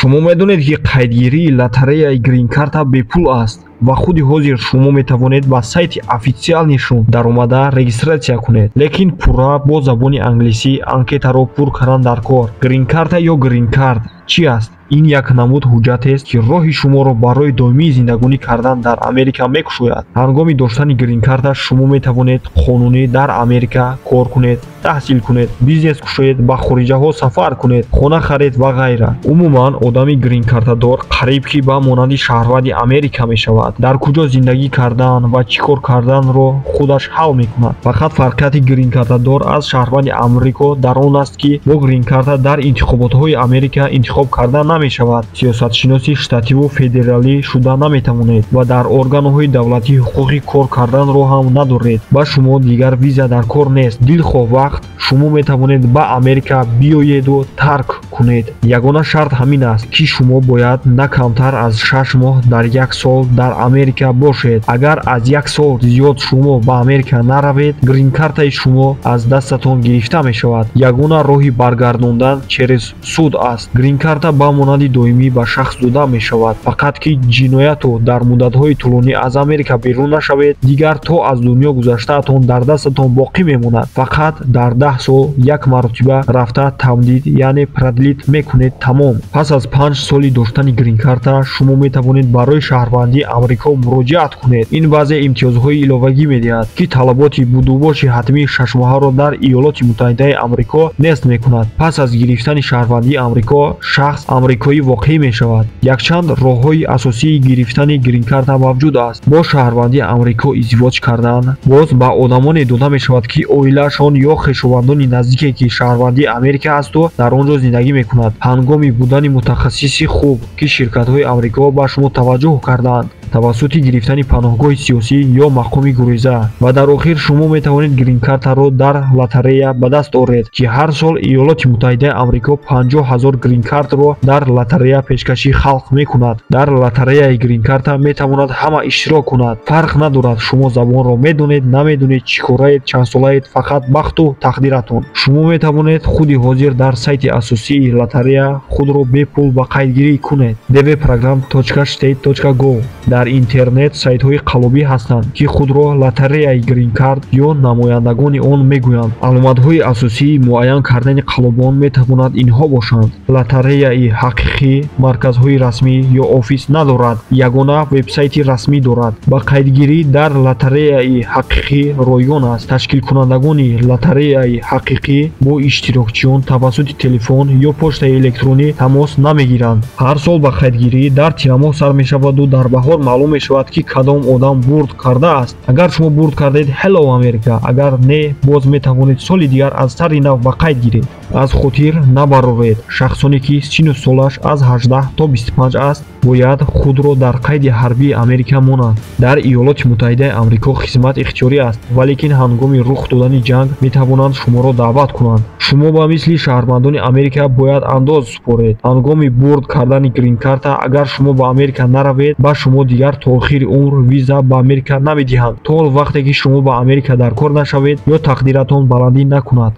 шумо медонед ки қайдгирии лотареяи грин карта бепул аст ва худи ҳозир шумо метавонед ба сайти официалнишон даромада регистратсия кунед, лекин пурра бо забони англисӣ анкетаро пур кардан дар кор. Грин карта ё грин кард чӣ аст? ин як намуд ҳуҷҷатест ки роҳи шуморо барои доимии зиндагонӣ кардан дар Америка мекушояд. ҳангоми доштани грин карта шумо метавонед қонунӣ дар Америка кор кунед, таҳсил кунед, бизнес кушоед, ба хориҷаҳо сафар кунед, хона харед ва ғайра. умуман одами грин картадор қариб ки ба монанди шаҳрванди Америка мешавад. дар куҷо зиндагӣ кардан ва чӣ кор карданро худаш ҳал мекунад. фақат фарқияти грин картадор аз шаҳрванди Амрико дар он аст ки бо грин карта дар интихоботҳои Америка интихоб кардан намешавад. сиёсатшиноси штативу федералӣ шуда наметавонед ва дар органҳои давлатӣ ҳуқуқи кор карданро ҳам надоред. ба шумо дигар виза дар кор нест. дилхоҳ вақт шумо метавонед ба Америка биёеду тарк кунед. ягона шарт ҳамин аст ки шумо бояд на камтар аз 6 моҳ дар як сол дар Америка бошед. агар аз як сол зиёд шумо ба Америка наравед, грин картаи шумо аз дастатон гирифта мешавад. ягона роҳи баргардондан через суд аст. грин карта ба монанди доимӣ ба шахс дода мешавад. фақат ки ҷинояту дар муддатҳои тӯлонӣ аз Америка берун нашавед, дигар то аз дунё гузаштаатон дар дастатон боқӣ мемонад. фақат дар 10 сол як маротиба рафта тамдид яъне продлит мекунед, тамом. пас аз 5 соли доштани грин карта шумо метавонед барои шаҳрвандии Амрико муроҷиат кунед. ин баъзе имтиёзҳои иловагӣ медиҳад ки талаботи будубоши ҳатмии 6 моҳаро дар Иёлоти Муттаҳидаи Амрико нест мекунад. пас аз гирифтани шаҳрвандии Амрико шахс амрикоӣ воқеъ мешавад. якчанд роҳҳои асосии гирифтани грин карта мавҷуд аст. бо шаҳрвандии Амрико издивоҷ кардан боз ба одамоне дода мешавад ки оилаашон ё хешовандони наздике ки шаҳрвандии Америка асту дар он ҷо зиндагӣ мекунад. ҳангоми будани мутахассиси хуб ки ширкатҳои Амрико ба шумо таваҷҷӯҳ карданд тавассути гирифтани паноҳгоҳи сиёсӣ ё мақоми гуреза. ва дар охир шумо метавонед грин картаро дар лотарея ба даст оред ки ҳар сол Иёлоти Муттаҳидаи Амрико 50 000 грин картро дар лотарея пешкашӣ халқ мекунад. дар лотареяи грин карта метавонад ҳама иштирок кунад. фарқ надорад шумо забонро медонед, намедонед, чӣ кораед, чанд солаед, фақат бахту тақдиратон. шумо метавонед худи ҳозир дар сайти асосии лотарея худро бепул ба қайдгирӣ кунед. dvprogram.state.gov. дар интернет сайтҳои қаллобӣ ҳастанд ки худро лотареяи грин карт ё намояндагони он мегӯянд. аломатҳои асосии муайян кардани қаллобон метавонад инҳо бошанд: лотареяи ҳақиқӣ марказҳои расмӣ ё офис надорад, ягона вебсайти расмӣ дорад. ба қайдгирӣ дар лотареяи ҳақиқӣ ройгон аст. ташкилкунандагони лотареяи ҳақиқӣ бо иштирокчиён тавассути телефон ё почтаи электронӣ тамос намегиранд. ҳар сол ба қайдгирӣ дар тирамоҳ сар мешаваду дар баҳор маълум мешавад ки кадом одам бурд кардааст. агар шумо бурд кардед, hello America, агар не, боз метавонед соли дигар аз сари нав ба қайд гиред. аз хотир набароред. шахсоне ки сину солаш аз 18 то 25 аст бояд худро дар қайди ҳарбии Америка монанд. дар Иёлоти Муттаҳидаи Амрико хизмат ихтиёрӣ аст, валекин ҳангоми рух додани ҷанг метавонанд шуморо даъват кунанд. шумо ба мисли шаҳрвандони Америка бояд андоз супоред. ҳангоми бурд кардани грин карта агар шумо ба Америка наравед, ба шумо дигар то охири умр виза ба Америка намедиҳанд, то вақте ки шумо ба Америка дар кор нашавед ё тақдиратон баландӣ накунад.